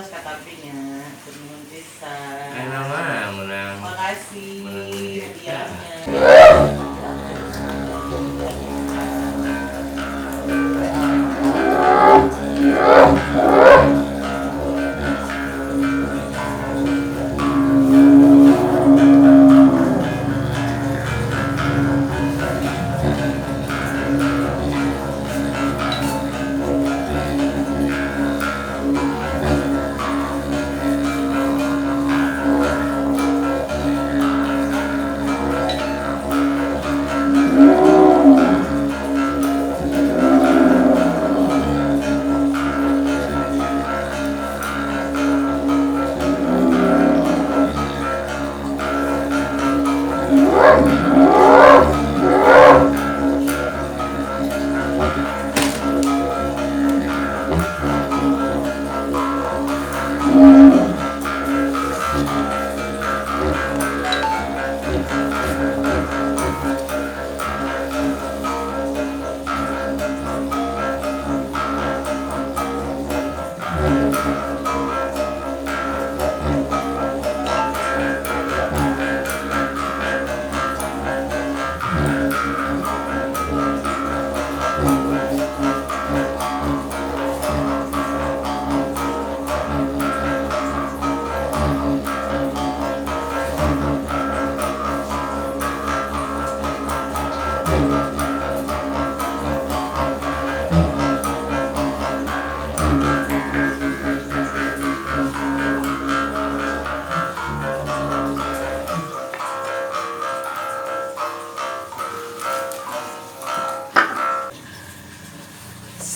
Sayos katapinya nuhun pisan. Enak mah menang. Makasih hadiahnya.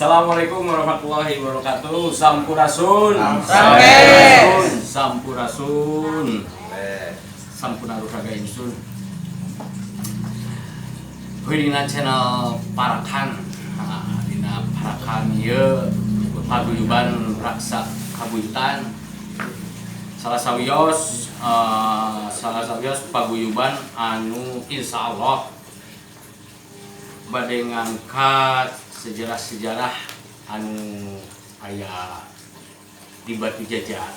Assalamualaikum warahmatullahi wabarakatuh. Sampurasun. Sampurasun. Sampurasun raga insun. Dina channel Parakan. Dina Parakan ieu paguyuban raksa kabuyutan. Salah sawios paguyuban anu insyaallah bade ngangkat sejarah-sejarah anu aya di Batu Jajar.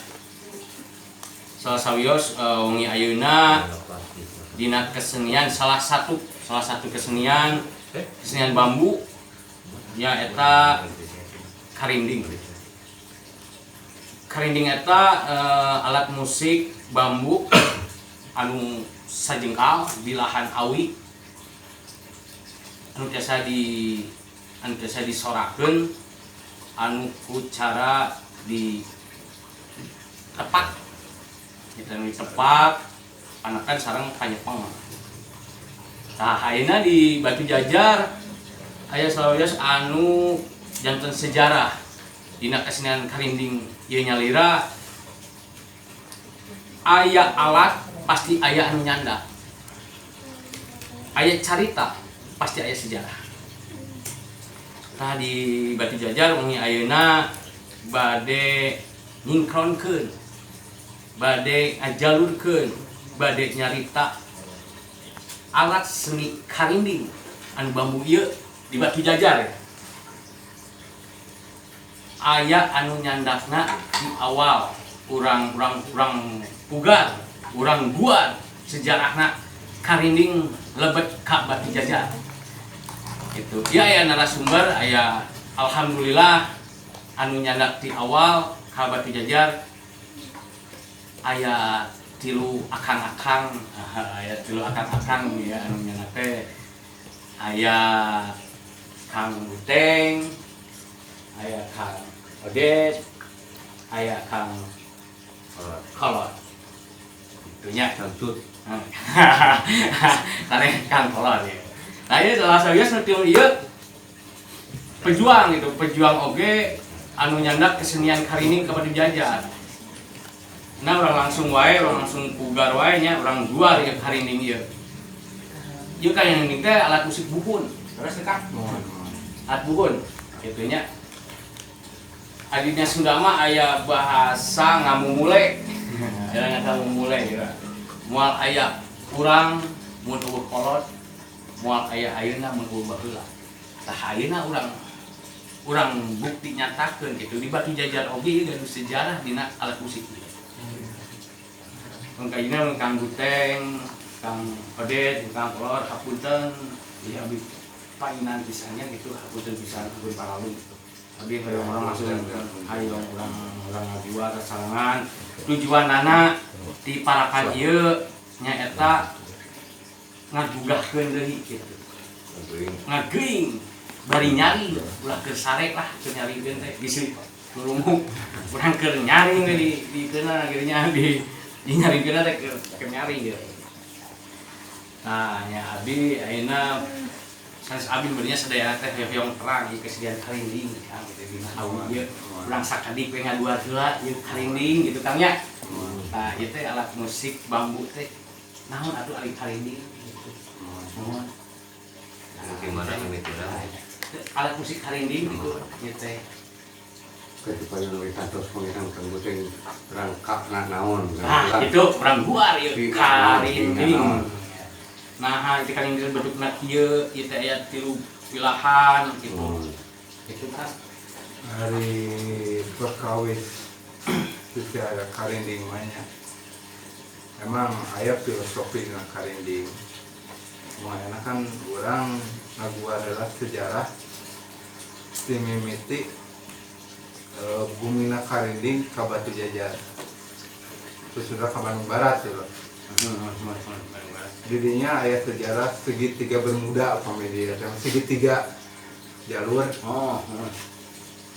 Salah sawios wengi ayeuna dina kesenian salah satu kesenian bambu nya eta karinding. Karinding eta alat musik bambu anu sajengkal di lahan awi anu biasa disorakeun anu ku cara di tepak kita ditepak anakan sareng panyepeng. Nah ayeuna di Batu Jajar aya sawios anu janten sejarah dina kesenian karinding ieu nyalira aya alat pasti aya anu nyanda, aya carita pasti aya sejarah. Nah di Batu Jajar wengi ayeuna bade nyingkronkeun, bade ngajalurkeun, bade nyarita alat seni karinding anu bambu ieu di Batu Jajar. Aya anu nyandakna di awal urang pugar, urang guar sejarahna karinding lebet ka Batu Jajar. Itu ya aya narasumber aya alhamdulillah anu nyandak di awal ka Batu Jajar aya tilu akang-akang ya anu nyandak teh aya Kang Buteng, aya Kang Odet, aya Kang Kolot. Itunya Kantut. Tane Kang Kolot ya. Nah ini salah sawios nu ieu pejuang gitu, pejuang oge anu nyandak kesenian karinding ka Batu Jajar. Nah urang langsung pugar wae nya urang jual ieu karinding ieu. Ieu karinding teh alat musik buhun. Terus Kang. Alat buhun kitu nya. Adina Sunda mah aya bahasa ngamumule. Aya ngamumule gitu. Moal aya urang mun eueuh kolot, moal aya ayeuna mun eueuh baheula. Tah ayeuna urang orang bukti nyatakan gitu di Batu Jajar oge gaduh sejarah dina alat musik. Kayaknya Kang Guteng, Kang Odet, Kang Kolor, hapunten, ya abis painan pisannya gitu, hapunten pisan hapunten paralu. Abi hayang orang masuk, hayang orang ngajual kesalangan. Tujuan nana di parakan ieu nyaeta ngagugahkeun deui gitu. Ngageuing bari nyari ulah keur sarek lah keur nyarikeun teh bisi nulunguk urang keur nyari di keuna akhirnya di nyarikeun teh keur nyari gitu. Nah nya abi ayeuna sanes abi berinya sadaya teh hoyong terang ieu kesediaan karinding Kang gitu dina hawu ieu urang sakadik we ngaduar heula ieu karinding gitu Kang nya. Nah ieu teh alat musik bambu teh naon atuh ari karinding gitu. Naon? Gimana ini kurang? Alat musik karinding gitu teh ketika yang mereka terus mengirim kemudian rangkap naon itu orang luar ya karinding nah itu karinding bentukna kieu ieu teh aya 3 pilahan gitu itu kan hari perkawis itu ada karinding banyak emang aya filosofi dengan karinding makanya kan orang ngaguar adalah sejarah timimiti bumina karinding ka Batu Jajar terus sudah ke Bandung Barat ya dirinya ayat sejarah segitiga bermuda apa media segitiga jalur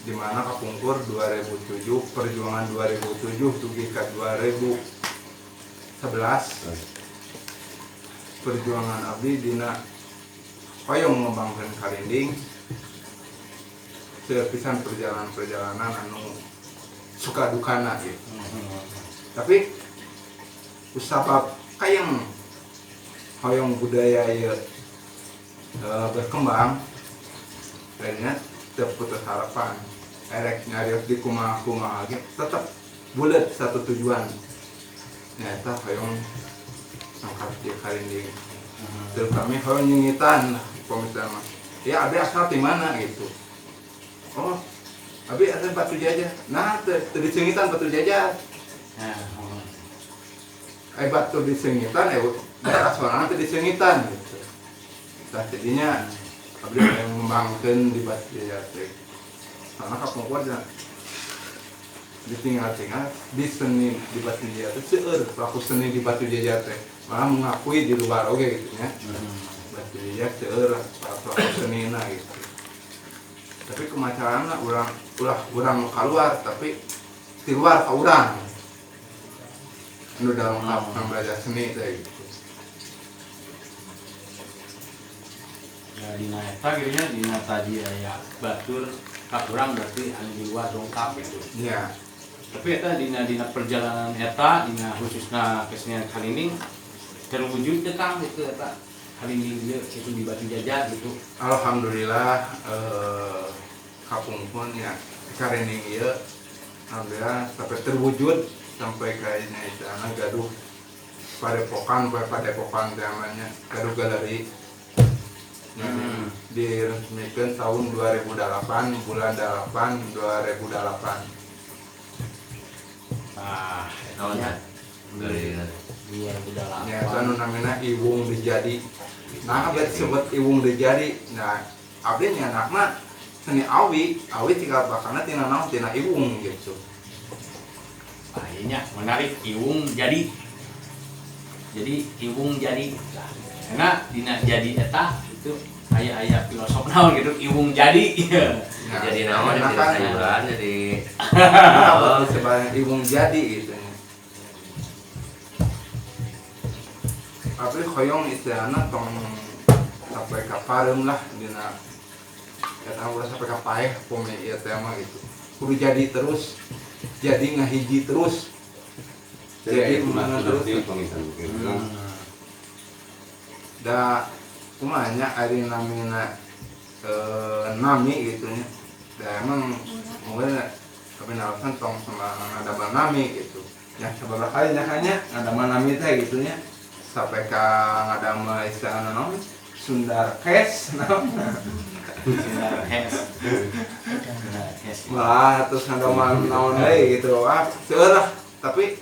di mana kapungkur 2007 perjuangan 2007 tugi ke 2011 perjuangan abdi dina hoyong ngembangkeun karinding sepisan perjalanan anu suka dukana gitu. Tapi usapap kayang hoyong budaya ieu berkembang akhirnya terputus harapan erek nyarios di kumaha gitu tetap bulat satu tujuan nyata hoyong angkat di karinding terus kami hoyong nyingitan komitmen ya abi asal di mana gitu oh abi asal Batu Jajar nah tadi singitan Batu Jajar batu di singitan daerah sorangan tadi singitan gitu nah jadinya abdi yang mengembangkan di Batu Jajar karena kapungkurnya ditinggal-tinggal di seni di Batu Jajar itu seueur pelaku seni di Batu Jajar teh malah mengakui di luar oke gitu ya Batu Jajar seueur pelaku seni gitu tapi kemacaran lah urang keluar tapi di luar ke urang anu dalam lengkap belajar seni teh gitu ya dina eta geunya dina tadi aya batur ka urang berarti anu di luar dongkap gitu ya tapi eta dina perjalanan eta dina khususna kesenian karinding terwujud teh Kang itu eta karinding ieu itu di Batu Jajar gitu alhamdulillah kapungpun ya karinding ieu alhamdulillah sampai terwujud sampai kayaknya istana gaduh padepokan namanya gaduh galeri diresmikan tahun 2008 bulan 8 2008 Naon ya? Dari 2008 ya itu namanya Iwung Dijadi nah abis sebut Iwung Dijadi nah abis nya anaknya seni awi tinggal bakalnya tina naon tina Iwung gitu akhirnya menarik Iwung jadi Iwung jadi karena dina jadi eta itu aya filosof naon gitu Iwung jadi nah, jadi naon nah, jadi kan sayuran jadi sebanyak Iwung jadi gitu tapi koyong istilahnya tong sampai ke parem lah dina kata udah sampai ke paeh pome ieu tema gitu kudu jadi terus jadi ngahiji terus jadi mana terus da kumanya ari namina nami gitu nya da emang mungkin tapi nalasan tong sama ada nami gitu ya seberapa kali nyakanya ada nami teh gitu nya sampai ka ngadama istilah naon Sundar Kes naon Malah terus ngadoman naon deui gitu. Seueur lah, tapi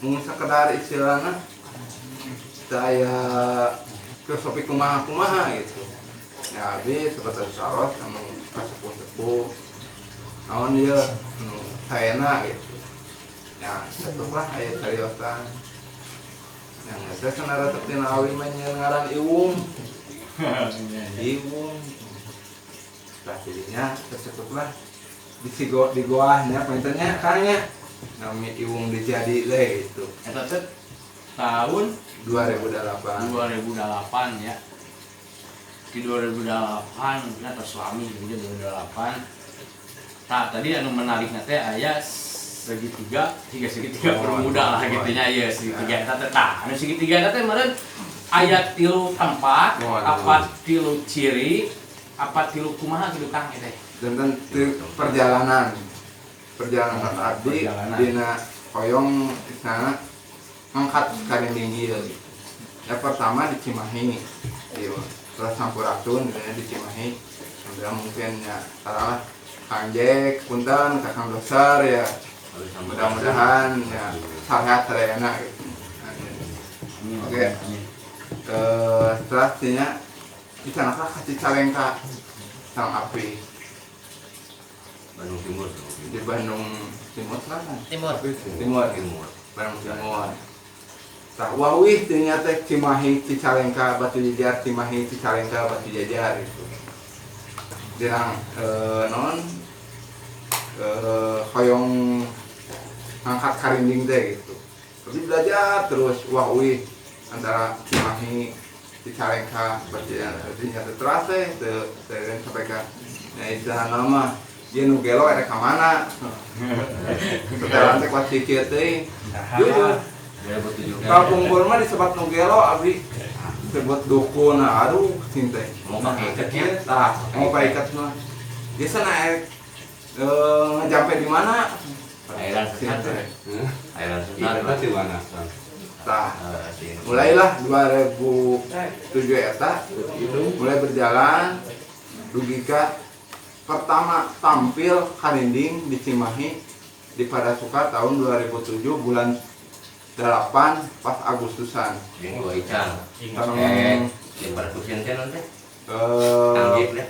mun sakedar istilahna saya filosofi kumaha gitu. Ya habis seperti saros anu kasepuh-sepuh naon ieu anu saena gitu. Ya setelah aya cariosan yang saya senara tertina awi menyengaran iwung lah jadinya tersebutlah di goahnya pentingnya karena namanya iwung dijadi deh itu Eta teh tahun 2008 ya. Di 2008 ternyata suami juga 2008. Nah, tadi anu menarik teh aya segitiga bermuda lah gitunya ya segitiga eta teh tah. Anu segitiga teh meureun aya 3 tempat, apa 3 ciri, apa 3 kumaha gitu Kang teh. dan perjalanan abdi dina hoyong sana ngangkat karinding ieu. Yang pertama di Cimahi. Terus Sampurasun di Cimahi. Udah mungkin ya salah Kang Jack, punten Kakang Dosar ya. Mudah-mudahan ya sehat terena gitu. Oke. Setelahnya di sana kasih Calengka sang api Bandung Timur. di Bandung Timur Selatan. Timur. Timur. Bandung Timur. Tah wawih ternyata Cimahi Cicalengka Batu Jajar Cimahi Cicalengka Batu Jajar itu. Dirang hoyong angkat karinding teh gitu. Terus belajar terus wawih antara Cimahi Cicalengka Batu Jajar. Ternyata terasa teh sampai ke istilah nama dia nu gelo ada ka mana. Setelan teh kuat cicit teh. Jujur. Kampung Burma disebat nu gelo abdi sebut dukun aduh cinta. Mau pakai ikatnya? Tah, mau pakai ikat mah. Biasa naik ngejampe di mana? Airan sesat. Airan sesat. Di mana? Tah, mulailah 2007 eta mulai berjalan dugika pertama tampil karinding di Cimahi di Padasuka tahun 2007 bulan 8 pas Agustusan. Yang gua Ican. Yang perkusian teh nanti. Anggip lah.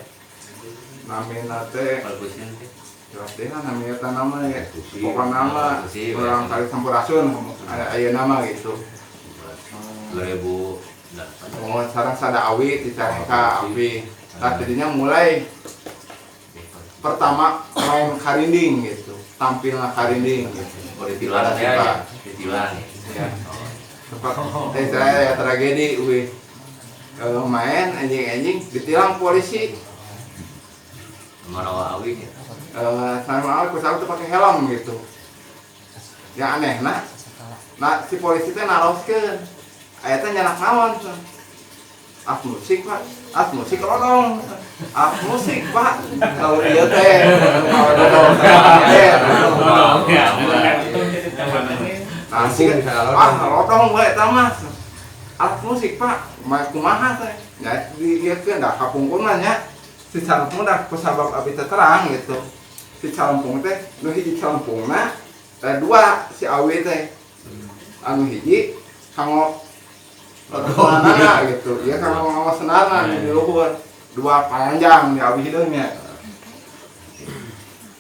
Namina teh Perkusian teh. jelas deh namanya nama ya. Pokoknya nama orang kali Sampurasun aya nama gitu. 2008. Oh, sekarang sada awi di Calengka awi. Nah, jadinya mulai pertama main karinding gitu, tampilnya karinding gitu. Ditilan ya, ditilan. Ya. Saya ya tragedi, main anjing ditilang polisi. Marawa awi. Sama aku tuh pakai helm gitu. Yang aneh, nah si polisi teh naroskeun, aya teh nyanak naon tuh. Musik Pak, musik rodong. Musik Pak. Kalau dia teh rodong we eta mah. Musik Pak, kumaha teh. Ya dilihatkeun da kapungkur mah nya. Si Calampung dah kusabab abi teh terang gitu. Si Calampung teh nu hiji Calampungna, dua si awi teh. Anu hiji kanggo mana gitu, ya kalau ngawas senarna di luhur, 2 panjang di abi hideungnya.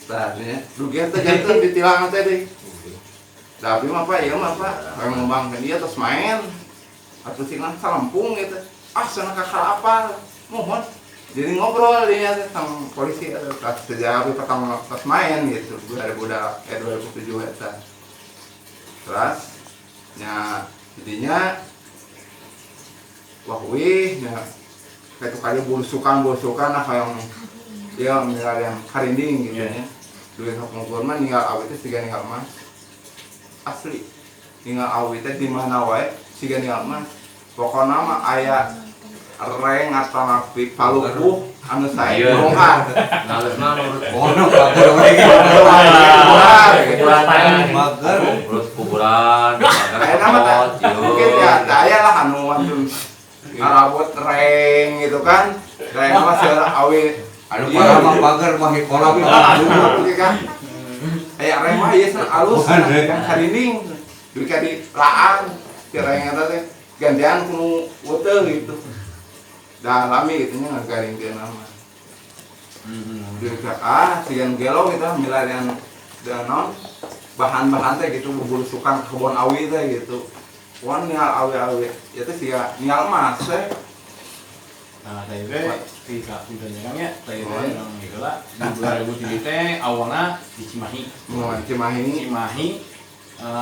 Tah nya, dugi teh janten ditilang teh deui. Tapi mah Pak, ieu mah Pak, hayang ngembangkeun ieu terus main. Atuh singna Calampung gitu. Cenah kakak apa? Mohon. Jadi ngobrol dia sama polisi pas sejak pertama pas main gitu 2007 eta. Terus nya jadinya wah wih ya kayak kali bulusukan nah kayak dia meninggal yang karinding gitu ya duit Kampung Burma ninggal awet teh siga ninggal emas asli ninggal awet teh di mana wae siga ninggal emas pokoknya mah aya reng atau napi palupuh anu sae bongkar Nales mah menurut Ono bager we. Mager. terus kuburan, aya nama mungkin ya aya lah anu wadon ngarabot reng gitu kan Lain mah seorang awe. Anu para mah pagar mah kolak. Dulu kan. Aya remah ieu san alus kan sarinding. Duit ka di laan. Kira yang eta teh gantian kudu weteng gitu. Da lami gitu nya ngagaringkeun mah. Duit ka sigan gelo kita milarian danon bahan-bahan teh gitu bubulusukan kebun awi teh gitu. Wan nial awi-awi. Ya teh sia nial mas teh. Nah, tadi teh ketika pinternya tadi teh yang heula di 2007 teh awalna di Cimahi. Mau Cimahi,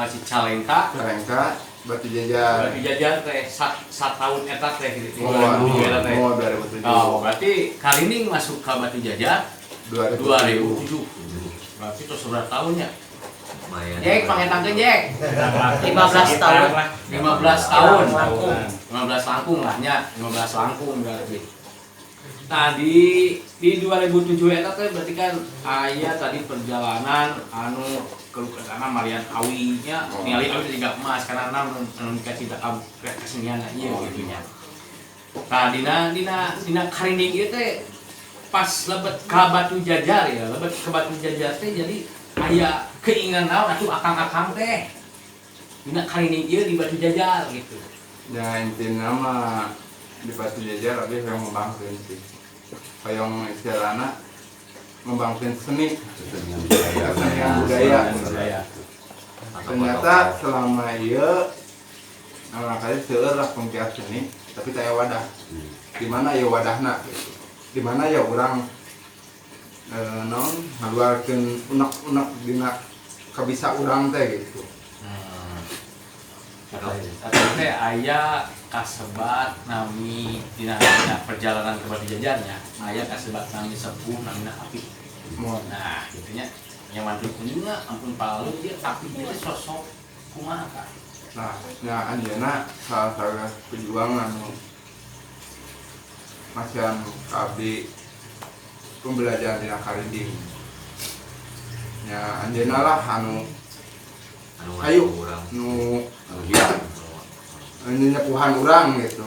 Cicalengka, Karengka, Batu Jajar. Batu Jajar teh satahun eta teh di Oh, 2007 eta teh. 2007. Oh, berarti Kalining masuk ke Batu Jajar 2007. Berarti itu sudah tahunnya. Lumayan. Jek, pangetangkeun Jek. 15 tahun. 15 tahun. Langkung. 15 langkung lah nya, 15 langkung berarti. Nah di 2007 eta teh berarti kan aya tadi perjalanan anu ke sana Marian Awi nya ningali awi tiga emas karena anu dikasih kesenian ieu gitu nya. Nah dina karinding ieu teh pas lebet ka Batu Jajar ya, lebet ke Batu Jajar teh jadi aya keinginan naon atuh akang-akang teh. Dina karinding ieu di Batu Jajar gitu. Ya intinya mah di Batu Jajar abi yang ngembangkeun sih. Hayong istilahna ngembangkeun seni, kesenian budaya. Ternyata selama ieu kali seueur lah penggiat seni, tapi taya wadah. Di mana ya wadahna gitu. Di mana ya urang non ngaluarkeun unek-unek dina kabisa urang teh gitu. Atau teh aya kasebat nami dina perjalanan ke Batu Jajarnya aya kasebat nami sepuh namina Api. Nah gitunya yang mantu kuningna ampun palu dia Api dia sosok kumaha ka. Nah, nya anjeunna salah satu perjuangan masihan abdi pembelajaran dina karinding. Nya anjeunna lah anu ayo nu nyepuhan urang gitu.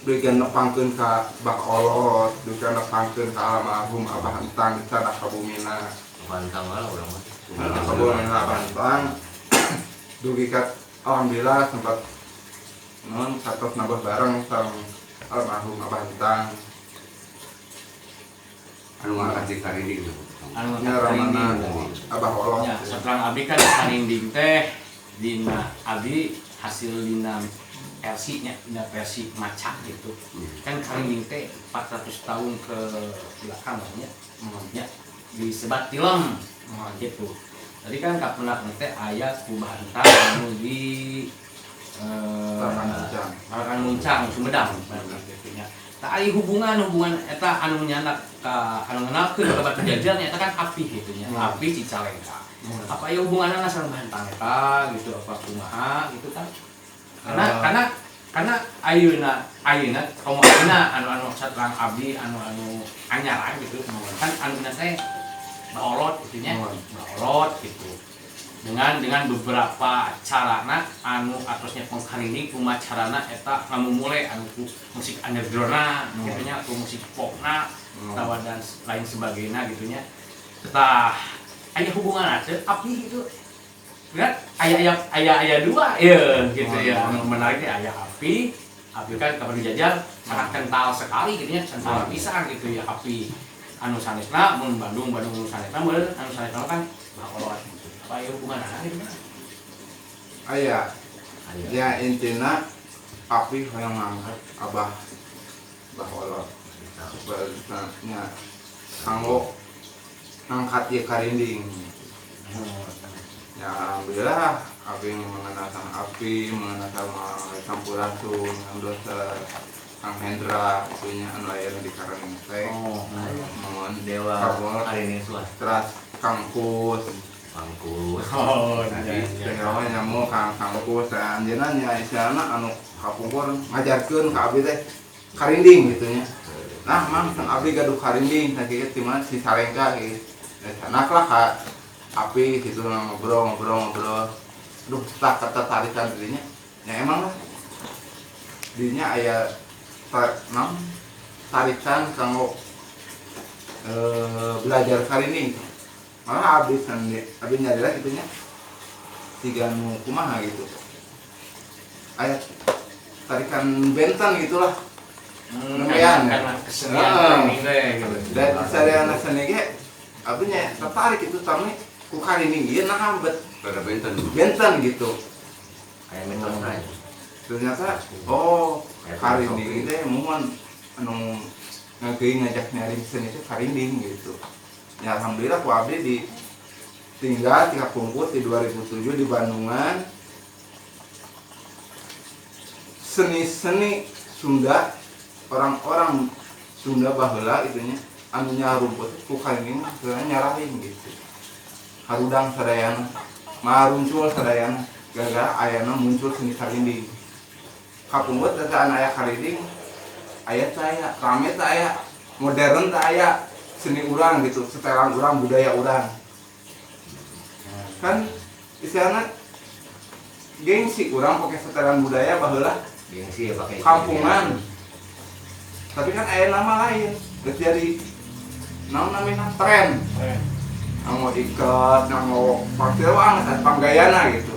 Duikeun nepangkeun ka Bakolot, duikeun nepangkeun ka almarhum Abah Entang sana ka bumina. Bantang lah urang mah. Ka bumina Abah Entang. Dugi ka alhamdulillah sempat non satos nambah bareng sareng almarhum Abah Entang. Anu ngangkat karinding. Anu Nya ramana Abah Olot. nya satrang Abi kan karinding teh dina Abi hasil dina versinya, dina versi macak gitu. Kan karinding teh 400 tahun ke belakang lah nya. Ya disebat film gitu. Tadi kan kapunak teh aya kubah Entang anu di Parakan Muncang Sumedang gitu nya. Tah aya hubungan eta anu nyanak ka anu ngenalkeun ka Batu Jajar nya eta kan Api gitu nya. Api Cicalengka. Apa aya hubunganna sareng Bantang eta gitu apa kumaha gitu kan. Karena ayeuna anu satrang abdi anu anyar gitu kan anu teh baolot gitu nya. Baolot gitu. Dengan beberapa carana anu atosnya pengkarinding kumaha carana eta ngamumule anu musik underground gitu nya atau musik popna tawa dan lain sebagainya gitu nya. Tah aya hubungan teh Api gitu. Lihat aya dua ya gitu ya. Anu menariknya aya Api kan Batu Jajar sangat kental sekali gitu nya, kental pisan gitu ya Api. Anu sanesna mun Bandung anu sanesna meureun anu sanesna kan Bakolot. Apa ya hubungan gitu kan? Aya. Ya intina Api hoyong ngangkat Abah Olot. Sebenarnya kanggo ngangkat ieu karinding. Ya alhamdulillah Abi mengenalkan Api, mengenalkan Sampurasun, Kang Dosa, Kang Hendra, punya anu aya di karinding teh. Mohon Dewa karinding suah. Terus Kang Kus. Iya. Tengah nyamuk Kang Kus anjeunna nya istilahna anu kapungkur ngajarkeun ka Abi teh karinding gitu nya. Nah, mang sang Abi gaduh karinding sakieu ti mana si Salengka gitu. Sanak lah ka Api gitu ngobrol. Duh, tak ketertarikan dirinya. Ya emang lah. Dirinya aya tarikan kanggo belajar karining malah abis nyari lah gitunya tiga nu kumaha gitu ayat tarikan bentan gitulah lumayan karena kesenian ini deh gitu. dan sarjana seni ge abinya tertarik itu tapi ku karining ieu nah bet pada benten gitu Kayak metode lain. ternyata oh karining teh mohon anu ngajak nyari seni teh karining gitu ya alhamdulillah ku abdi di tinggal 3 pungkut di 2007 di Bandungan seni-seni Sunda orang-orang Sunda baheula itunya anu nyarumput ku karining nyarahin gitu harudang sadayana maruncul sadayana gara-gara ayana muncul seni karining kapunggut tetaan aya karining aya saya rame teh aya modern teh aya seni urang gitu setelan urang budaya urang kan istilahnya gengsi urang pakai setelan budaya baheula Gengsi ya pakai kampungan tapi kan aya nama lain geus jadi naon namanya tren mau ikat mau pakai wang panggayana gitu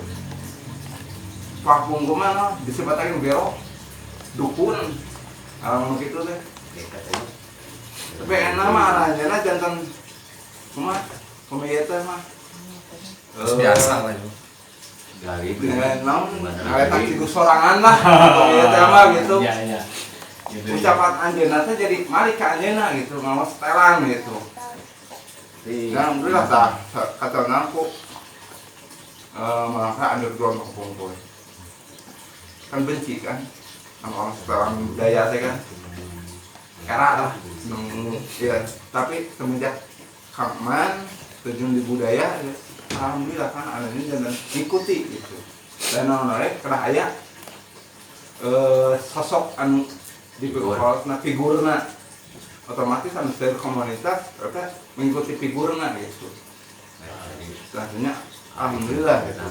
pakung kumaha disebutakeun bero dukun gitu teh tapi enak mah arahnya jantan kumaha kumaha teh mah biasa lah itu. Dari dengan naon ngawetak tidur sorangan lah kumaha teh mah gitu Iya. ucapan anjeunna teh jadi mari ka anjeunna gitu mau setelan gitu nah alhamdulillah tah katana aku malah underground kumpul kan benci kan sama orang setelan budaya teh kan era lah ya tapi semenjak Kakman terjun di budaya ya, alhamdulillah kan anaknya jangan ikuti gitu dan orang-orang kena aya sosok anu di figurna otomatis anu dari komunitas mengikuti figurna gitu selanjutnya alhamdulillah gitu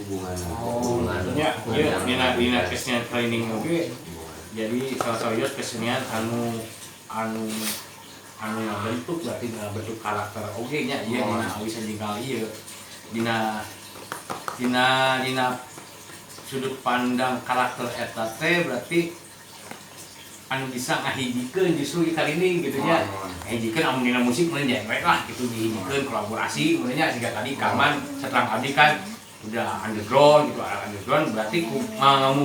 hubungan dina kesenian training oge jadi salah satu kesenian anu yang bentuk berarti bentuk karakter oge nya ieu dina awis jengkal ieu dina sudut pandang karakter eta teh berarti anu bisa ngahijikeun justru karining gitu nya ngahijikeun amun dina musik meureun genre lah gitu dihijikeun kolaborasi meureun nya siga tadi Kaman setelah abdi kan udah underground gitu underground berarti ku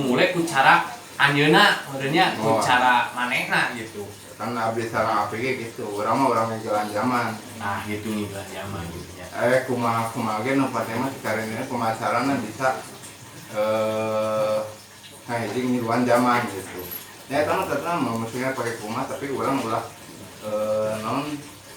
mulai ku cara anjeunna meureun nya ku cara manehna gitu kan abdi sareng APG gitu urang mah urang jalan zaman nah gitu nih jalan zaman gitu nya kumaha ge nu pate mah sakarengna kumaha carana bisa ngahiji ngiluan zaman gitu ya kan tetep musiknya pakai kumaha tapi urang ulah non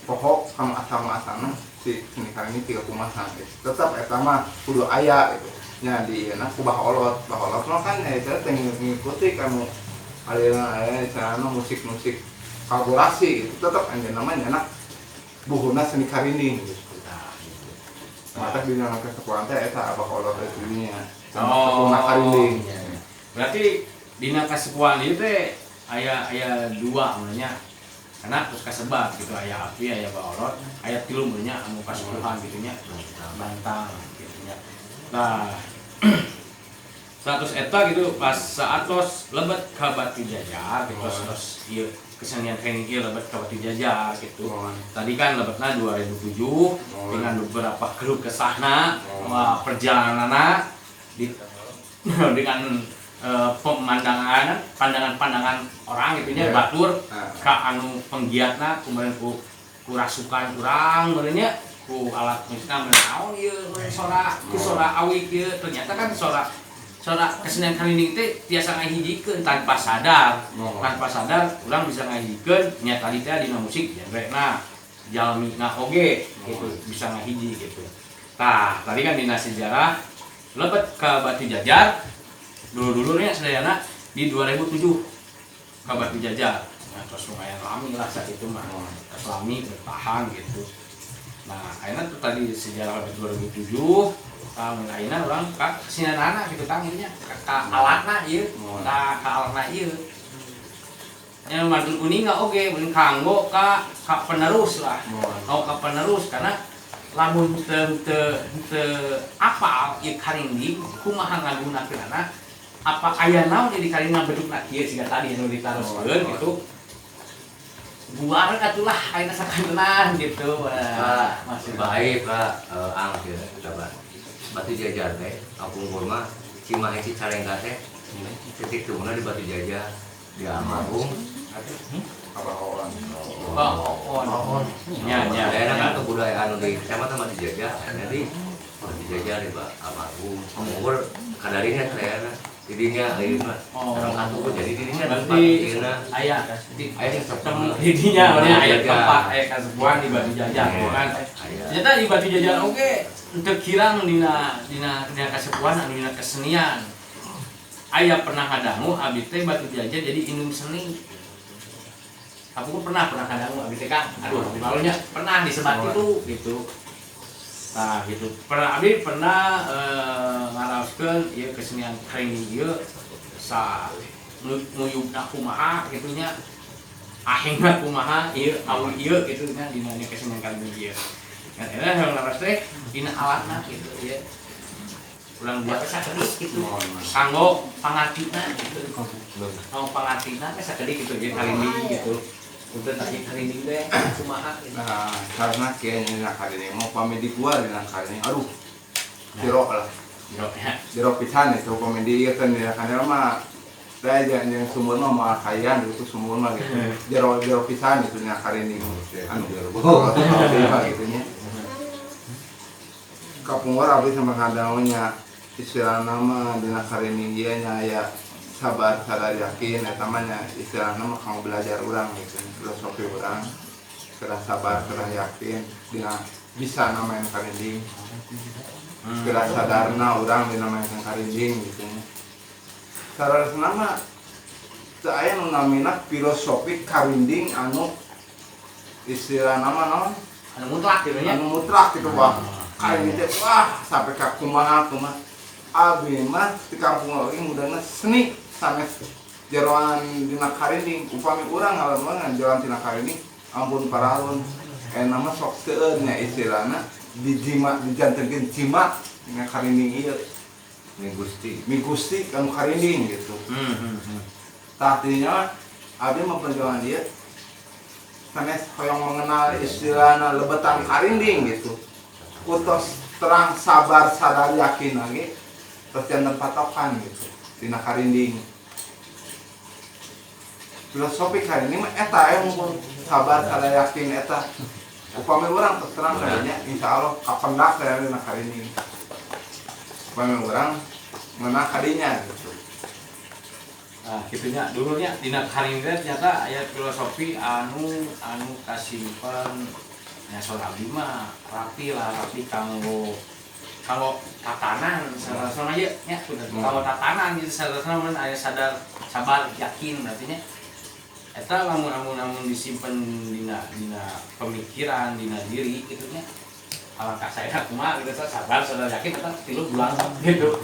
pokok sama asal-asalna si seni kami tiga kumaha tetap eta mah kudu aya gitu nya di euna ku baholot mah kan eta teh ngikuti kamu aliran cara musik-musik kolaborasi itu tetap anjeun namanya enak buhuna seni karining gitu mata di dalam kesekuan teh eta baholot itu nya sama karining berarti dina kasepuan ieu teh aya dua namanya karena terus kasebat gitu aya api aya baolot aya tilu nya anu kasuruhan gitu nya bantang gitu nya nah 100 eta gitu pas saat tos lebet ka Batu Jajar gitu terus ieu kesenian training ieu lebet ka Batu Jajar gitu tadi kan lebetna 2007 dengan beberapa grup kesahna perjalananna dengan pandangan orang gitu nya batur ka anu penggiatna kemudian ku rasukan urang meureun nya ku alat musikna meureun naon ieu sora awik ieu ternyata kan sora kesenian karining teh tiasa ngahijikeun tanpa sadar urang bisa ngahijikeun nya tadi teh dina musik genrena jalmina oge gitu bisa ngahiji gitu tah tadi kan dina sejarah lebet ka Batu Jajar dulu-dulunya sedayana di 2007 ke Batu Jajar nah terus lumayan lami lah saat itu mah terus lami bertahan gitu Nah akhirnya tuh tadi sejarah 2007 akhirnya orang kesinian gitu kan ininya ke alatna ieu ka alatna ieu nya mantun kuning oke mending kanggo ka penerus lah ka penerus karena lamun teu apal ieu karinding kumaha ngagunakeunana apa aya naon di karinding bentukna kieu siga tadi anu ditaroskeun gitu buar atulah ayeuna sakantenan gitu. Masih baik Pak ang kieu coba. Batu Jajar teh kampung Burma Cimahi Cicalengka teh titik tumuna di Batu Jajar di almarhum Apa orang? Nya daerah kan kebudayaan di kecamatan Batu Jajar jadi Batu Jajar di almarhum umur kadarinya saya didinya ayeuna orang katuku jadi didinya tempat dina aya yang ketemu didinya aya tempat aya kasepuan di Batu Jajar kan ternyata di Batu Jajar oke teu kirang dina kasepuan anu dina kesenian aya pernah ngadangu abdi teh Batu Jajar jadi indung seni aku pernah ngadangu abdi teh Kang aduh di malunya pernah disebat itu gitu. Nah gitu pernah abdi pernah ngaraoskeun ieu kesenian karinding ieu sa nguyugna kumaha kitu nya ahengna kumaha ieu aul ieu kitu nya dina kesenian karinding ieu. Kan eta yang ngaraos teh dina alatna gitu ieu. Urang buat sakedik gitu. Kanggo pangartina gitu. Kanggo pangartina teh sakedik gitu ieu karinding gitu. Untuk tadi karinding teh kumaha gitu. Nah, karena kayaknya karinding mau pamit di luar dengan karinding. Aduh. Jerok lah. Jerok pisan itu komedi ieu kan dina karinding mah da yang sumur mah moal kayan itu sumur mah gitu. Jerok pisan itu dina karinding. Anu jerok gitu nya. Kapunggur abdi sama ngadangunya istilah nama dina karinding ieu nya aya sabar sadar yakin eta mah nya istilahna mah kanggo belajar urang gitu filosofi urang kedah sabar kedah yakin dina bisa namain karinding kedah sadarna urang dina main karinding gitu nya sarasna mah teu aya nu namina filosofi karinding anu istilahna mah naon anu mutlak gitu nya anu mutlak gitu wah karinding teh wah sampai ka kumaha abi mah di kampung lagi mudahna seni sanes jeroan dina karinding upami urang ngalaman jeroan dina karinding ampun paraun nama sok seueur nya istilahna dijima dijantenkeun cima dina karinding ieu mi Gusti kanu karinding gitu. Tadinya abdi mah perjuangan dia sanes hoyong mengenal istilahna lebetan karinding gitu. Kutos terang sabar sadar yakin lagi terus jangan patokan gitu dina karinding filosofi karinding mah eta mun sabar sadar yakin eta upami urang terang kayaknya insyaallah kapendak saya dina karinding upami urang meunang kadinya gitu. Nah kitunya dulunya dina karinding ternyata aya filosofi anu kasimpen nya soal abdi mah rapi kanggo tatanan sarasana ieu nya kanggo tatanan gitu sarasana mun aya sadar sabar yakin artinya eta lamun disimpen dina pemikiran dina diri kitu nya alangkah saya kumaha gitu sabar sadar yakin eta 3 bulan gitu.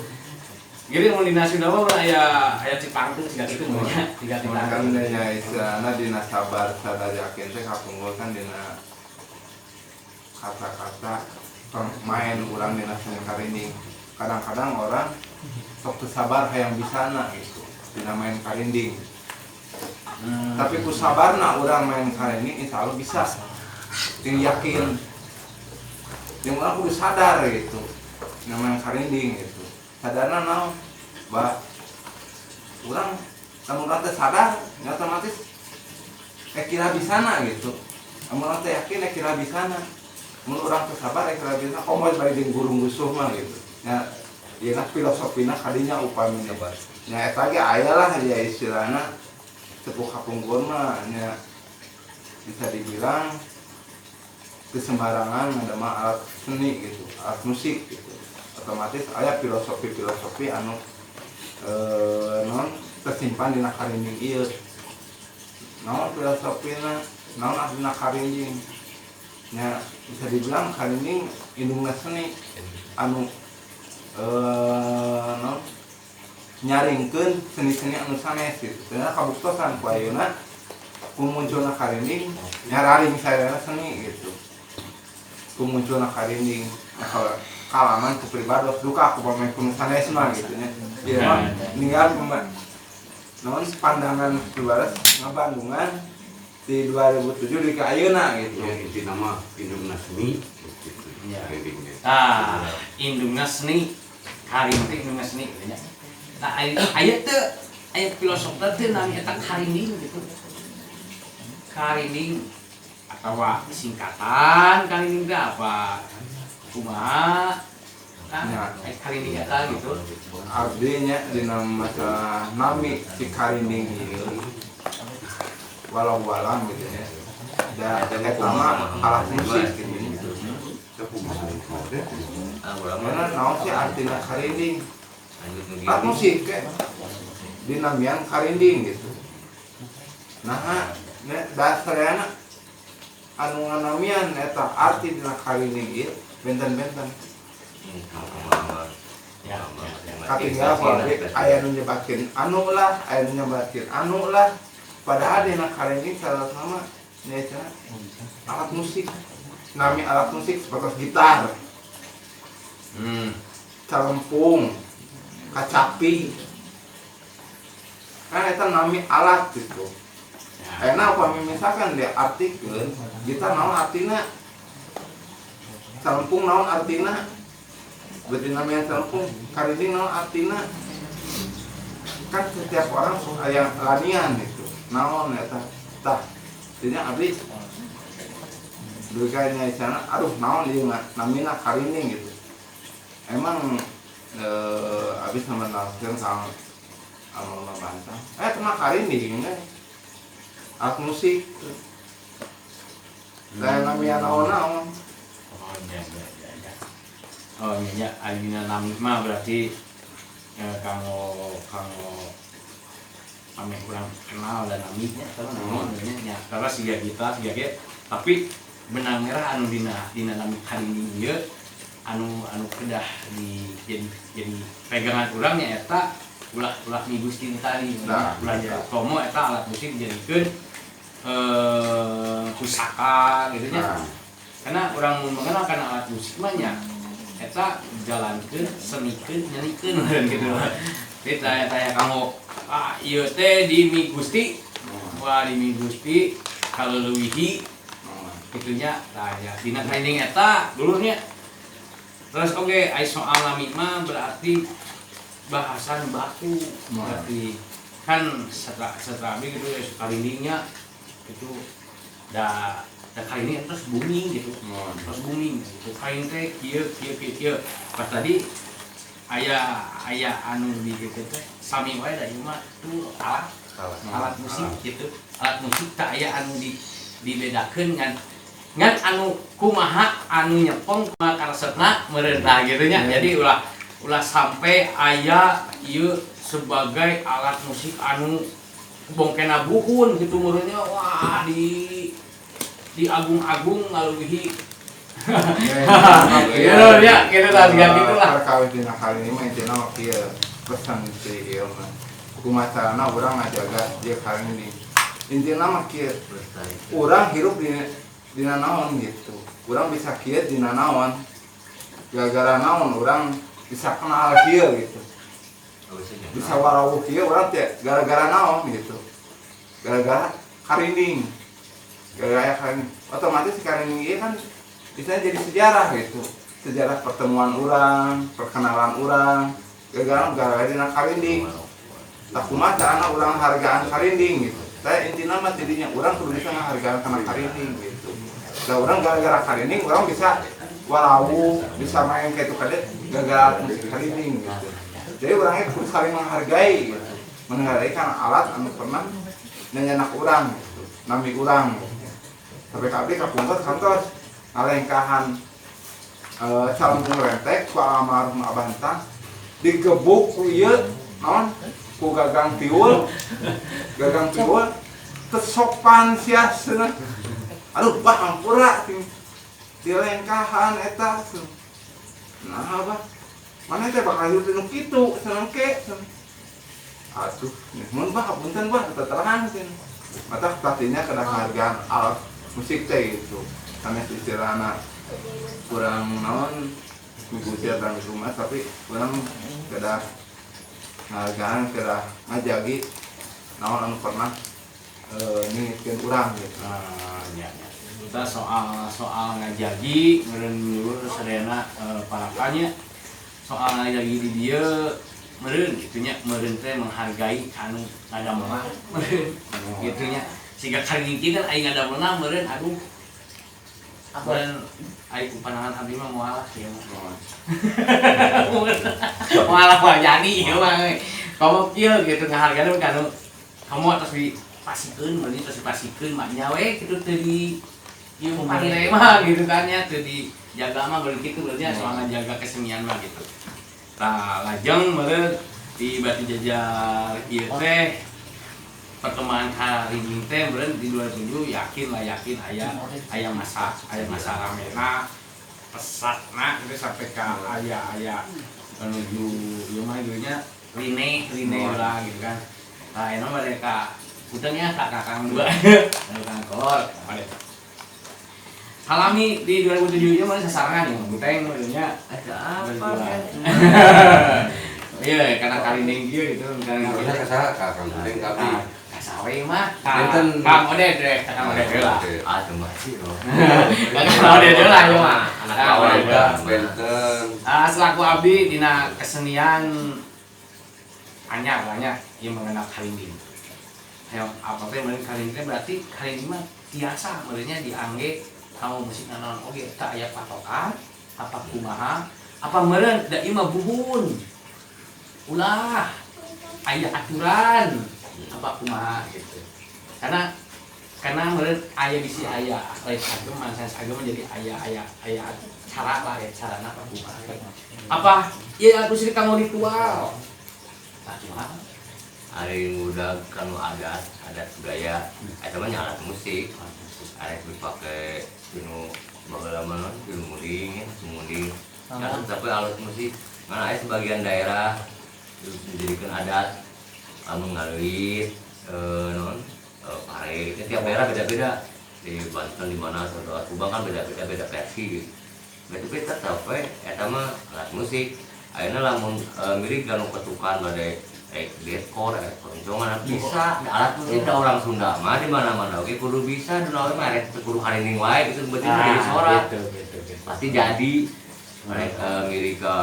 Jadi mun dina Sunda mah aya cipangkeun siga kitu mun nya siga kan nya istilahna dina sabar sadar yakin teh kapunggulkan dina kata-kata main urang dina seni karinding. Kadang-kadang orang sok teu sabar hayang bisana gitu dina main karinding. Tapi ku sabarna urang main karinding insyaallah bisa. Jeung yakin. Jeung urang kudu sadar gitu dina main karinding gitu. Sadarna naon? Bah urang lamun urang teh sadar otomatis kira bisana gitu. Lamun urang teh yakin kira bisana. Mun urang teu sabar kira bisana komo bari jeung gurung gusuh mah gitu. Nya ieu filosofina kadinya upami sabar. Nya eta ge aya lah ya istilahna sepuh kapungkur mah nya bisa dibilang kesembarangan ada mah alat seni gitu, alat musik gitu. Otomatis aya filosofi anu non tersimpan dina karinding ieu. Naon filosofina, naon asna karinding. Nya bisa dibilang karining indungna seni anu non nyaringkeun seni-seni anu sanes gitu. Ternyata kabuktosan ku ayeuna ku munculna karining nyararing sarana seni gitu. Ku munculna karining kalaman ku pribados duka aku pamain kuno sanes mah gitu nya. Ieu mah ninggal non pandangan pribados ngabandungan di 2007 di ka ayeuna gitu. Ya inti nama indungna seni gitu. Ya. Endingnya. Nah, indungna seni karing teh indungna seni gitu nya. Nah, aya teu aya filosof teh nami eta karinding gitu. Karinding atau singkatan karinding teh apa? Kumaha? Nah, karinding eta gitu. Abdi nya dina masalah nami si karinding ieu walau walang gitu ya. Da eta mah alat musik gitu. Mana naon sih artina karinding? Alat musik ke dinamian karinding gitu. Nah, dasarna anu nganamian eta arti dina karinding ieu benten-benten. Ya. Katinggal aya nu nyebatkeun anu lah, aya nu nyebatkeun anu lah. Padahal dina karinding salah sama nya alat musik. Nami alat musik seperti gitar, calempung, kacapi. Kan eta nami alat gitu. Enak apa misalkan dia artikeun gitar naon artina? Calempung naon artina? Berarti namanya calempung, karinding naon artina? Kan setiap orang aya lanian gitu. Naon eta? Tah, dinya abdi duganya sana aduh naon ieu namina karinding gitu. Emang abis sama nafsir sama anu bantang. Tema karinding nya. Alat musik. Lain namanya naon-naon. Oh iya. Oh iya, ayeuna nami mah berarti kanggo ame kurang kenal dan nami nya kalau naon nya. Karena siga kita siga ge tapi benang merah anu dina nami karinding ieu anu kedah jadi pegangan urang nya eta ulah Mi Gusti tadi ulah komo eta alat musik dijadikeun pusaka gitu nya. Karena urang mun mengenalkan alat musik mah nya eta jalankeun senikeun nyanyikeun gitu. Jadi tanya kanggo ieu teh di Mi Gusti. Wah di Mi Gusti kaleuwih itunya tanya dina training eta dulunya. Terus oke ai soal nami mah berarti bahasan baku berarti kan setelah gitu ya karindingnya itu da karinding terus booming gitu. Terus booming gitu. Kain teh kieu pas tadi aya anu di gitu teh sami wae da ieu mah tuh alat musik gitu. Alat musik tak aya anu dibedakeun ngan anu kumaha anu nyepong kumaha karesepna meureun gitu nya. Jadi ulah sampai aya ieu sebagai alat musik anu bongkena buhun gitu meureun nya. Wah di agung-agung ngaluwihi. Ya kita tadi gitu lah. Perkawis dina kali ini mah intina mah kieu pesan si ieu mah. Kumacarana urang ngajaga dia kali ini. Intina mah kieu. Urang hirup dina naon gitu. Urang bisa kieu dina naon. Gara-gara naon urang bisa kenal kieu gitu. Bisa warawuh kieu urang teh gara-gara naon gitu. Gara-gara karinding. Gara-gara karinding. Otomatis karinding ieu kan bisa jadi sejarah gitu. Sejarah pertemuan urang, perkenalan urang. Gara-gara dina karinding. Tah kumaha carana urang hargaan karinding gitu. Teh intina mah tidinya urang kudu bisa ngahargaan kana karinding gitu. Da urang gara-gara karinding urang bisa warawuh, bisa main kayak itu kadet gara-gara musik karinding gitu. Jadi urangnya kudu saling menghargai gitu. Menghargai kan alat anu pernah nyanyanak urang gitu. Nami urang gitu. Sampai kabeh kapungkur kantos ngalengkahan calempung rentek ku almarhum Abah Entang digebuk ku ieu naon ku gagang tiul tersopan sia cenah. Aduh bah ampura dilengkahan eta. Nah apa? Mana teh bakal hidup nu kitu senengke. Atuh, mun bah punten bah terang sih. Mata pastinya kena hargaan alat musik teh gitu. Sanes istilahna kurang naon mengikuti dan rumah tapi kurang kedah hargaan kedah ngajagi naon anu pernah ini kian kurang gitu. Ya. Kita soal ngajagi meureun nyuruh sadayana parakanya soal ngajagi di dia meureun gitunya meureun teh menghargai anu ngadamelna meureun gitunya siga karingking kan aing ngadamelna meureun aduh meureun aing ku pandangan abdi mah moal kieu mah moal mah jadi ieu mah kamu kieu gitu ngahargaan kan kamu atas dipasikeun meureun terus dipasikeun mah nya we kitu teu di ieu pandai mah gitu kan nya teu dijaga mah beureun kitu berarti soal ngajaga kesenian mah gitu. Nah, lajeng meureun di Batu Jajar ieu teh perkembangan karinging teh meureun di 2007 yakin aya masa ramena pesatna itu sampai ka aya menuju ieu mah ieunya rine lah gitu kan. Nah, eno mereka utangnya kakang dua kakang kolor alami di 2007 nya mana sasarangan yang buteng modelnya Ada apa? iya karena karinging kieu gitu kan Kita kesana kakang penting tapi kasawe mah Benten. Kang Oded deh Kang Oded lah Ah, cuma sih loh. Kang Oded lah yo mah Anak Kang kawan Oded. juga. benten Selaku abdi dina kesenian anyar yang mengenal karinging. Yang apa teh meureun karinging teh berarti karinging mah tiasa meureunnya diangge kamu musik naon oge tak aya patokan apa kumaha apa meureun da ieu mah buhun ulah aya aturan apa kumaha gitu karena meureun aya bisi aya lain agama sanes agama jadi aya cara lah ya carana apa kumaha apa ieu atuh sih kanggo ritual nah kumaha Hari muda kan adat budaya, itu mah alat musik, alat dipakai pinu baheula mah pinu muding, kan tapi alat musik, mana ada sebagian daerah dijadikan adat, anu ngalit, non, pare, tiap daerah beda-beda, di Banten di mana saudara Subang kan beda-beda versi, gitu tetap eta mah alat musik, akhirnya lamun mirip ganu ketukan badai dekor, konjongan bisa alat musik da orang Sunda mah di mana-mana oke kudu bisa dulu mah rek kudu karinging wae gitu berarti jadi sorak pasti jadi mereka mirip ke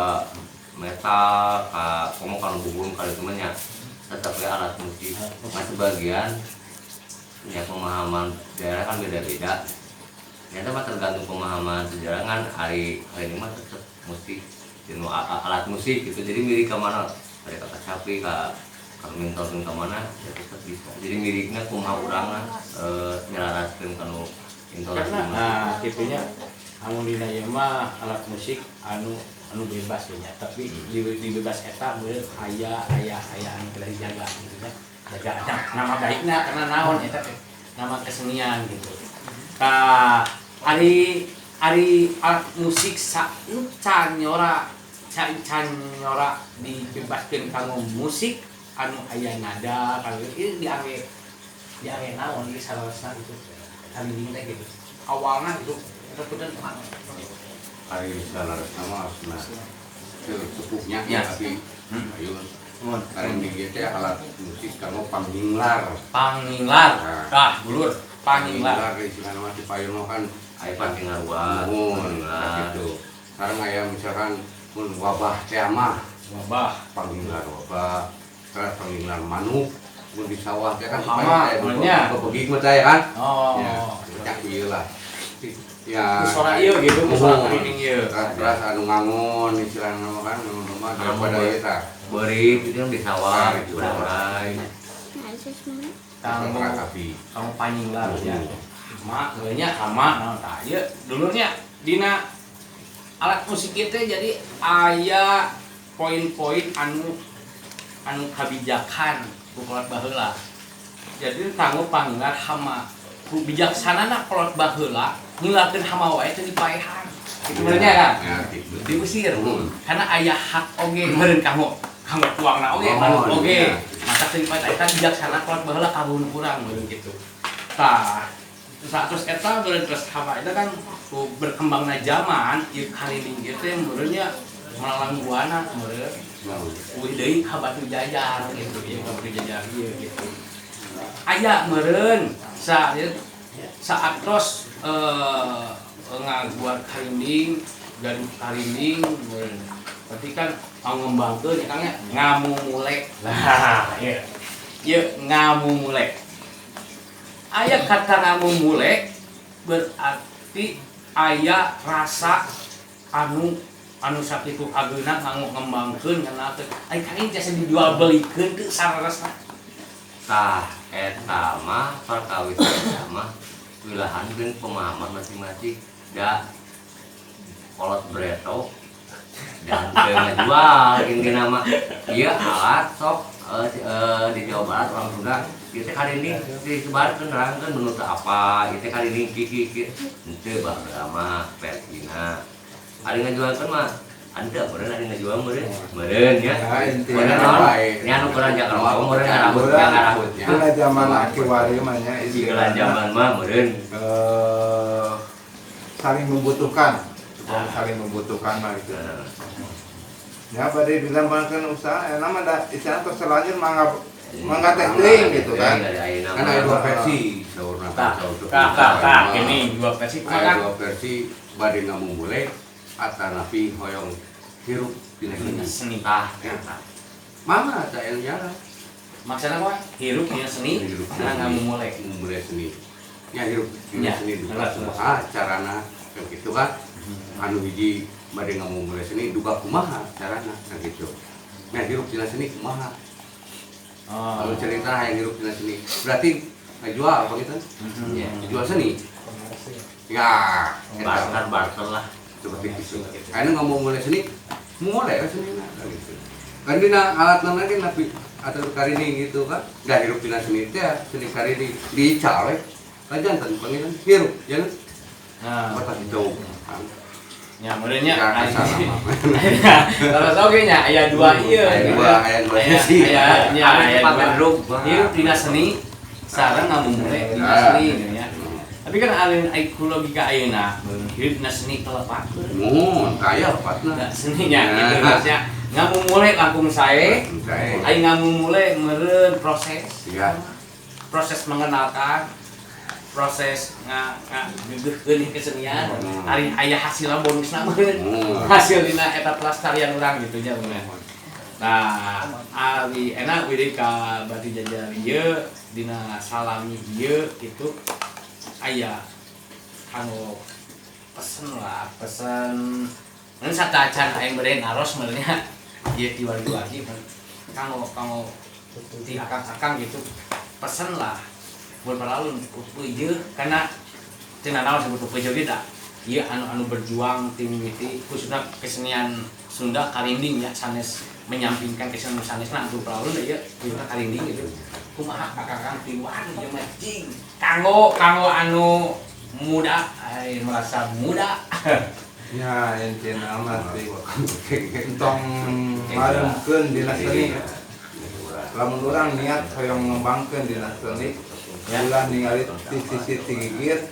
metal ka komo kan buhun kali temennya tetap ya alat musik mas sebagian ya pemahaman daerah kan beda-beda ternyata mah tergantung pemahaman sejarah kan hari ini mah tetap musik jenuh alat musik gitu jadi mirip ke mana mereka kecapi ke mintorin ke mana ya tetap bisa jadi miripnya kumaha urang nyelaraskeun kanu intonasi nah kieunya anu dina ieu mah alat musik anu bebas nya tapi di bebas eta meureun aya anu teu dijaga gitu nya jaga nama baikna karena naon eta nama kesenian gitu ari alat musik can nyora dibebaskeun kanggo musik anu aya nada kalau ieu diangge naon ieu salasna gitu karinging teh gitu awalna gitu eta kudu hari salah sama asna sepupuhnya Ya. tapi ayo karinging teh alat musik kanggo pangginglar bulur panginglar istilahna mah dipayeuno kan aya pantingaruan gitu sekarang aya misalkan mun wabah teh mah wabah pangginglar wabah terus pangginglar manuk mun di sawah teh kan Hama, namanya. begitu mah teh kan oh ya ieu lah ya musora ieu gitu musora karinging ieu terus anu ngangon istilahna mah kan mah daripada ieu tah beri itu yang di sawah berai kamu panyinglar ya mak nya sama naon tah ieu dulunya dina alat musik itu jadi aya poin-poin anu kabijakan kolot baheula jadi kanggo panginglar hama ku bijaksanana kolot baheula ngilakeun hama wae teu dipaehan. Kitu benernya kan? Ya, gitu. Diusir. Karena aya hak oge meureun kamu tuangna oge, manut oge. Masa teu dipaehan eta bijaksana kolot baheula kabun kurang meureun kitu. Tah, terus eta meureun terus hama eta kan berkembangna zaman ieu kalining ieu teh meureunnya melalang buana meureun. Uih deui ka Batu Jajar gitu, ieu Batu Jajar ieu gitu. Aya meureun saat terus ngabuat karinding, gaduh karinding, berarti kan mau ngembangkeun ya Kang ya ngamumulek. Nah, ieu ngamumulek. Aya kata ngamumulek berarti aya rasa anu sakitu ageuna nganggo ngembangkeun ngeunah teh. Ai kain jasa dijual belikeun teu sararasna. Tah eta mah perkawis eta mah wilahan jeung pemahaman masing-masing da kolot breto dan teu ngajual intina mah ieu alat sok di Jawa Barat orang Sunda ieu teh karinding disebarkeun nerangkeun menurut apa ieu teh karinding kiki henteu baheula mah versina ari ngajualkeun mah anda pernah ada ngajual meureun ya. Intinya bae. Nya anu kurang jaga kalau meureun ngarahut nya. Dina zaman aki wari mah nya istilah zaman mah meureun. Saling membutuhkan. Saling membutuhkan mah gitu. Ya bade dilambangkeun usaha eta mah da istilah tos selanjut mangga teh teuing gitu kan. Kan ada dua versi saurna Kak, ini dua versi ada dua versi bade ngamumule atanapi hoyong hirup dina seni. eta. Mana ada yang jarang? Maksudnya apa? Hirup dina seni, nah ngamumulek. Mulai seni. Ya hirup dina Ya, seni duka jelas, kumaha carana kayak gitu kan. Anu hiji bade ngamumule seni duka kumaha carana kayak gitu. Nah hirup dina seni kumaha? Kalau cerita yang hirup dina seni berarti ngajual apa gitu? Ya, Jual seni. Ya, barter lah. seperti itu. Ayeuna ngomong mulai seni, mulai seni gitu. Kan dina alat namanya kan napi atau karinding gitu kan. Da hirup dina seni teh seni karinding dicale. Kajanten panggilna hirup ya. Nah, Batas itu. nya meureunnya Ya, kalau oge nya aya dua ieu. Aya dua sisi. Aya dua. Hirup dina seni sareng ngamumulek dina seni gitu ya. Tapi kan alin aiku logika ayeuna, hirup dina seni telepakeun. Kaya lepatna. Seninya gitu maksudnya ngamumule langkung sae. Ai ngamumule meureun proses. Iya. Proses mengenalkan, proses ngageukeun kesenian. Ari aya hasilna bonusna meureun. Hasil dina eta pelestarian urang gitu nya bener. Nah, ari enak widih ka Batu Jajar ieu dina salami ieu kitu aya kanggo pesen ngan satacan aing beureun aros meureunnya ieu diwali-wali kanggo ti akang gitu pesen lah mun paralun ieu kana cenah naon disebut pueu ge da ieu anu berjuang tim mimiti khususna kesenian Sunda karinding ya sanes menyampingkan kesenian sanesna anu paralun ieu karinding gitu kumaha kakang tiwan ieu mah cing kanggo anu muda merasa muda Ya intina mah teh entong maremkeun dina seni. Lamun urang niat hoyong ngembangkeun dina seni, ulah ningali ti sisi tigigir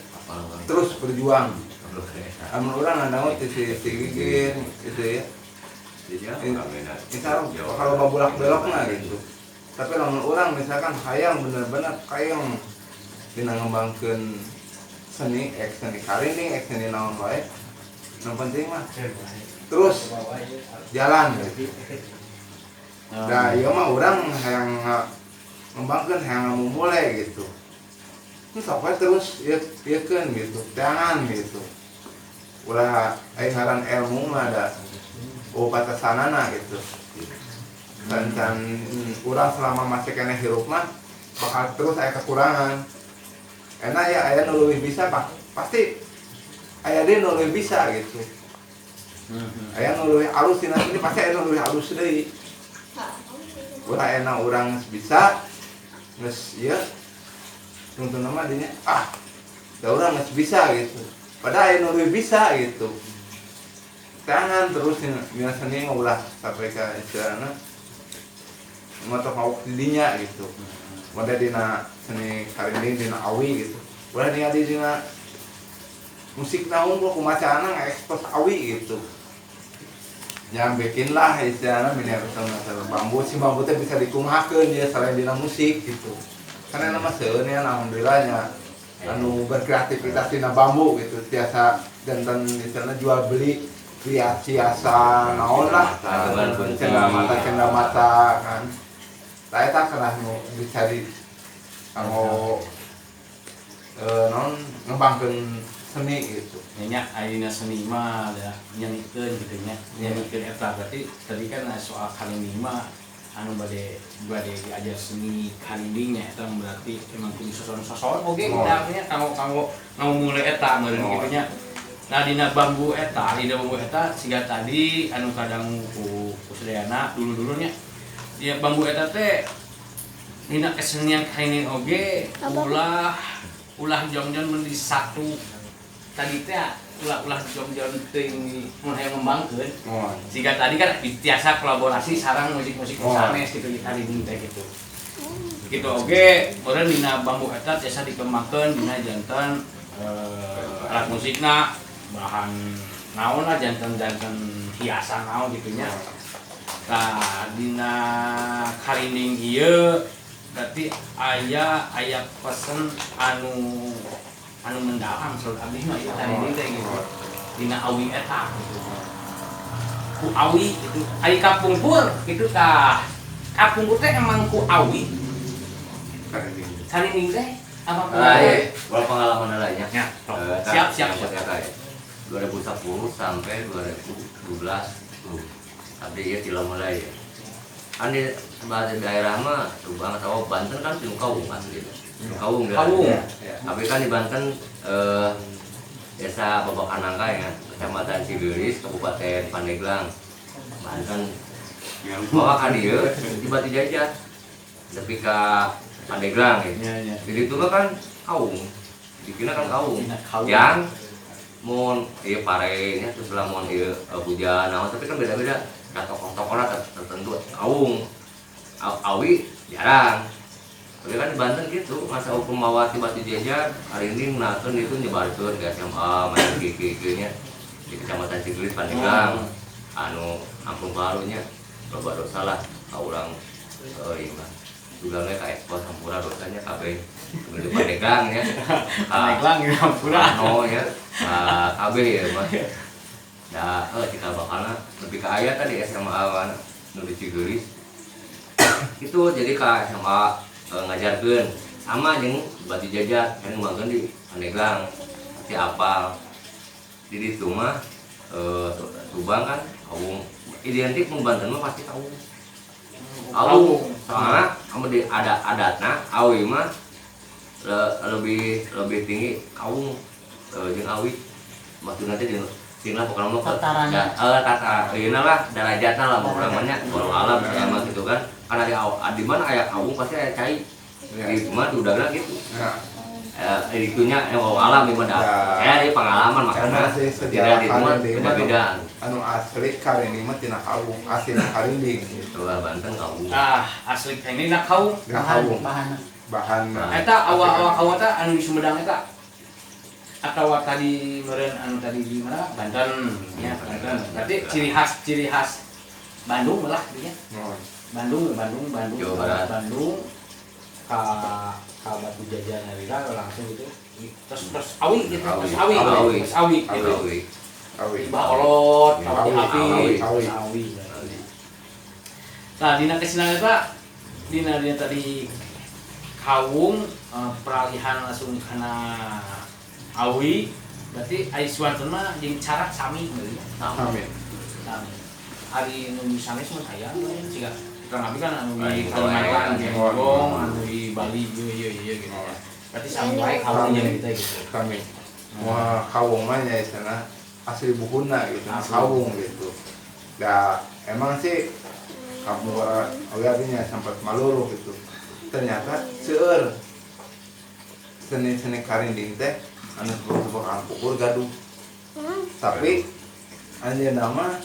terus berjuang. Lamun urang nanaon ti sisi tigigir gitu ya. Kita kalau babulak belok mah gitu. Tapi lamun urang misalkan hayang bener-bener kayang dina ngembangkeun seni, seni karinding, seni naon wae. Yang penting mah terus jalan gitu. Nah, ieu mah urang hayang ngembangkeun hayang memulai gitu. Ini sok terus ieukeun gitu, jangan gitu. Ulah aya ngaran ilmu mah ada batasanana gitu. Dan urang selama masih kena hirup mah bakal terus aya kekurangan. Enak ya aya nu leuwih bisa pasti aya deui nu leuwih bisa gitu. Aya nu leuwih alus dina sini pasti aya nu leuwih alus deui. Ulah enak urang bisa geus ieu tuntun nama dinya da urang geus bisa gitu. padahal nu bisa gitu. Jangan terus dina seni ulah sampai ke istilahna mata mau didinya gitu. Udah dina seni karinding dina awi gitu. Udah dina musik naung gua kumacana ngekspos awi gitu. Yang bikinlah istilahnya miniatur bambu si bambu teh bisa dikumahakeun dia selain dina musik gitu. Karena nama seueun alhamdulillahnya anu berkreativitas dina bambu gitu tiasa jantan istilahnya jual beli hias-hiasan naon lah cendera mata kan. Saya tak kenal dicari kanggo non ngembangkeun seni gitu. Nya ayeuna seni mah da nyanikeun gitu nya. Nyanikeun eta berarti tadi kan soal kalinding mah anu bade diajar seni kalindingnya eta berarti emang kudu sosokan oge kita nya kanggo mulai eta meureun kitu nya. Nah dina bambu eta siga tadi anu kadang ku sedayana dulu-dulunya. Ya bambu eta teh dina kesenian kalinding oge ulah jong-jong mendi satu tadi teh ulah jong-jong teuing mun hayang ngembangkeun. Siga tadi kan biasa kolaborasi sareng musik-musik sanes gitu kalinding teh gitu. Gitu oge meureun dina bambu eta tiasa dikembangkeun dina janten alat musikna bahan naon lah janten hiasan naon gitu nya. Nah dina kalinding ieu berarti aya pesen anu mendalam soal abdi mah ieu kalinding teh gitu. Dina awi eta gitu. Ku awi itu ai kapungkur gitu tah. Kapungkur teh emang ku awi. Kalinding teh apa Wal pengalaman lainnya. Siap. 2010 sampai 2012 abdi ieu tila mulai. Kan di daerah mah tuh banget Banten kan Gunung Kawung asli. Kawung. Tapi kan di Banten desa Babak Anangka ya, Kecamatan Cigelis, Kabupaten Pandeglang. Banten. Bawa kan dieu tiba dijajah. Tapi ka Pandeglang ya. Jadi itu kan Kawung. Dikira kan Kawung. Yang mun ieu parenya terus lamun ieu hujan naon tapi kan beda-beda. Ada tokoh-tokohnya tertentu Kawung, awi jarang. Tapi kan di Banten gitu, masa hukum bawa tiba dijajar, hari ini menaken itu nyebarkeun ke SMA, main gigi-giginya di Kecamatan Cigelis Pandeglang, anu Ampung Barunya, loba dosa lah, kaulang, iya juga nggak kayak ekspor sampura dosanya kabeh di Pandeglang ya, Pandeglang ya sampura, no ya, kabeh ya mas. Ya, kita bakalnya lebih ke ayah kan di SMA kan, di Cigelis. Itu jadi ke SMA ngajarkeun sama jeung batu jajat kan ngembangkeun di Pandeglang. Pasti apal. Di ditu mah Subang kan Kawung identik mun Banten mah pasti Kawung. Kawung. Soalnya kamu di adatna awi mah lebih tinggi Kawung jeung awi. Maksudna teh sehingga pokoknya tata inilah lah derajatnya lah programnya kalau alam sama gitu kan karena di mana ayah Kawung pasti ayah cai di rumah udahlah gitu itunya yang alam di mana saya di pengalaman makanya tidak di rumah beda-beda anu asli karinding mah tina Kawung asli karinding itu Banten Kawung asli ini nak Kawung bahan eta awal teh anu di Sumedang eta atau tadi meureun anu tadi di mana Banten ya Banten berarti ciri khas Bandung lah dia Bandung ka batu jajan harira langsung gitu terus awi gitu terus awi baolot awi nah dina kesina eta dina tadi Kawung peralihan langsung kana awi berarti Aiswantun mah jeung carak sami gitu. Sami. Ari nu sanes mah hayang siga kurang lebih kan anu di Kalimantan, Gong, anu di Bali ieu gitu. Berarti sami wae Kawung jeung kita gitu. Kami. Wah, Kawung mah nya sana asli buhuna gitu, Kawung gitu. Da emang sih kamu awalnya sempat maluru gitu. Ternyata seueur seni karinding teh anu tebak-tebakan pukul gaduh. Tapi anjeunna mah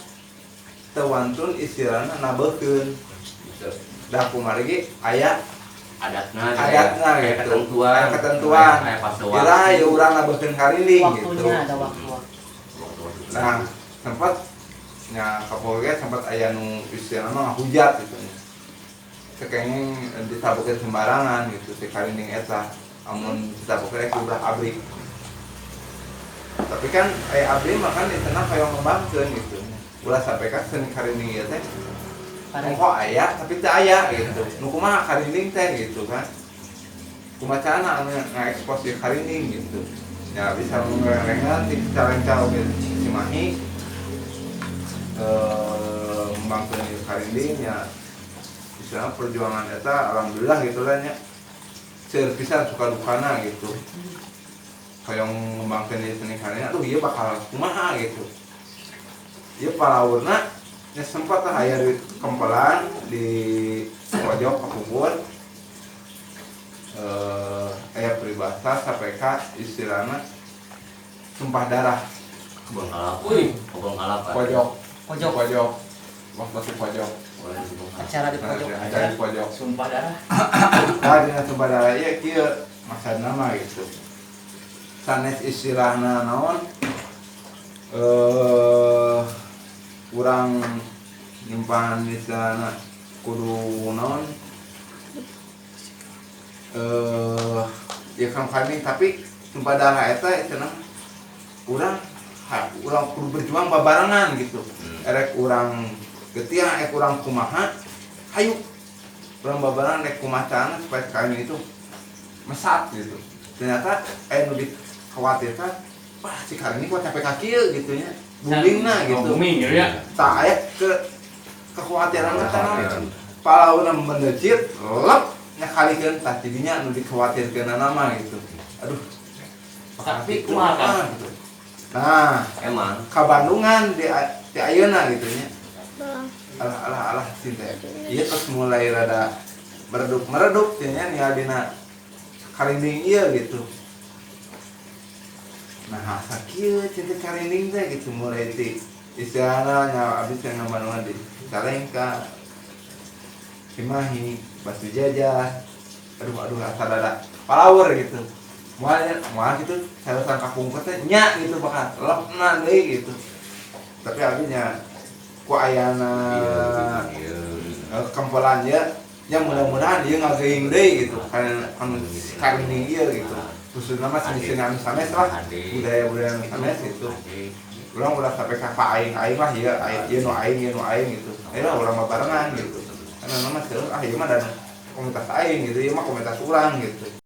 teu wantun istilahna nabeukeun. Da kumaha ge aya adatna gitu. ketentuan Ketentuan. kayak pas Kira ya urang nabeukeun karinding gitu. Waktunya ada waktu. Nah, sempat nya kapolres sempat aya nu istilahna hujat gitu. Kekenging ditabukeun sembarangan gitu si karinding eta. Amun ditabukeun ku ulah abri. Tapi kan aya abri mah kan ditengah hoyong ngembangkeun gitu. Ulah sampai ka seni karinding ieu teh kok aya tapi teu aya gitu. Nu kumaha karinding teh gitu kan. Kumacana anu ngaekspos di karinding gitu. Ya bisa mengerengan di calencal gitu. Cimahi ngembangkeun di karinding ya istilahna perjuangan eta alhamdulillah gitu lah nya. Seueur pisan suka dukana gitu. Hoyong ngembangkeun di seni karinding atuh ieu bakal kumaha gitu. Ieu palaurna ya sempat aya di kempelan di pojok kapungkur aya peribahasa sampai ka istilahna sumpah darah kebun kalap kebun kalap pojok Pojok. waktu di pojok Acara di pojok. acara di pojok Sumpah darah. dina sumpah darah ieu kieu maksudna mah gitu sanes istilahna naon urang nyimpan istilahna kudu naon ya kan farming tapi sumpah darah eta cenah urang kudu berjuang babarengan gitu. Erek urang getiah erek urang kumaha hayu urang babarengan rek kumacana supaya kain itu mesat gitu. Ternyata nu dikhawatirkan wah si Karini kok capek kaki gitu nya. Boomingna gitu. Booming gitu ya. Tak aya kekhawatiran eta palauna menecit lep nyakalikeun tah tidinya anu dikhawatirkeun nama gitu. Aduh. Tapi kumaha kan? Gitu. Nah, emang ka Bandungan di ayeuna gitu nya. Alah cinta. Ieu terus mulai rada meredup nya nih dina karinding ieu gitu. Nah, sakieu cinta karinding teh gitu mulai ti istilahna nya abis yang Bandungan di Calengka. Cimahi, Batu Jajah. Aduh asa dada palawur gitu. Moal gitu saeusan kapungkur teh nya gitu bakal lepna deui gitu. Tapi abinya ku ayana kempelan ya mudah-mudahan dia ngageing deui gitu karena anu karinding ieu gitu. Khususna mah seni anu sanes lah budaya-budaya anu sanes gitu. Urang udah sampai ka aing lah ieu nu aing gitu. Ayeuna urang barengan gitu. Karena nama seueur ieu mah dan komunitas aing gitu, ieu mah komunitas urang gitu.